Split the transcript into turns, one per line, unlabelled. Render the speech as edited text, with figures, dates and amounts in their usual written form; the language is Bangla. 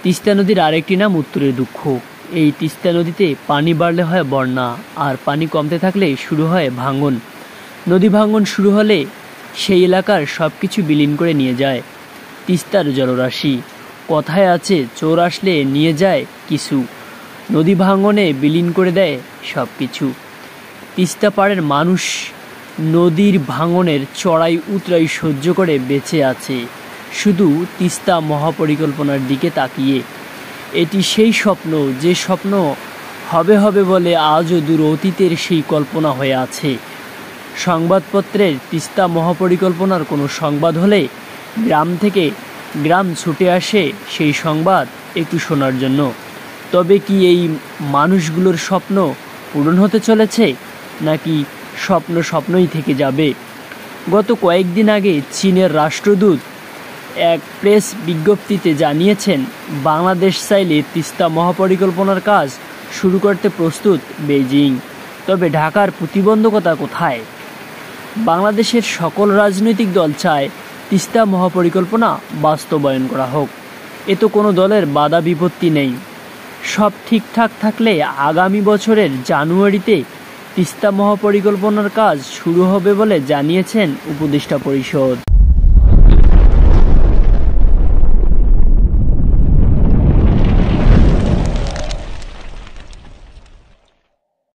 তিস্তা নদীর আরেকটি নাম উত্তরের দুঃখ। এই তিস্তা নদীতে পানি বাড়লে হয় বন্যা, আর পানি কমতে থাকলে শুরু হয় ভাঙন। নদী ভাঙন শুরু হলে সেই এলাকার সব কিছু বিলীন করে নিয়ে যায় তিস্তার জলরাশি। কথায় আছে, চোর আসলে নিয়ে যায় কিছু, নদী ভাঙনে বিলীন করে দেয় সব কিছু। তিস্তা পাড়ের মানুষ নদীর ভাঙনের চড়াই উতরাই সহ্য করে বেঁচে আছে শুধু তিস্তা মহাপরিকল্পনার দিকে তাকিয়ে। এটি সেই স্বপ্ন, যে স্বপ্ন হবে হবে বলে আজও দূর অতীতের সেই কল্পনা হয়ে আছে। সংবাদপত্রের তিস্তা মহাপরিকল্পনার কোনো সংবাদ হলে গ্রাম থেকে গ্রাম ছুটে আসে সেই সংবাদ একটু শোনার জন্য। তবে কি এই মানুষগুলোর স্বপ্ন পূরণ হতে চলেছে, নাকি স্বপ্ন স্বপ্নই থেকে যাবে? গত কয়েকদিন আগে চীনের রাষ্ট্রদূত এক প্রেস বিজ্ঞপ্তিতে জানিয়েছেন, বাংলাদেশ চাইলে তিস্তা মহাপরিকল্পনার কাজ শুরু করতে প্রস্তুত বেইজিং। তবে ঢাকার প্রতিবন্ধকতা কোথায়? বাংলাদেশের সকল রাজনৈতিক দল চায় তিস্তা মহাপরিকল্পনা বাস্তবায়ন করা হোক। এ তো কোনো দলের বাধা বিপত্তি নেই। সব ঠিকঠাক থাকলে আগামী বছরের জানুয়ারিতে তিস্তা মহাপরিকল্পনার কাজ শুরু হবে বলে জানিয়েছেন উপদেষ্টা পরিষদ।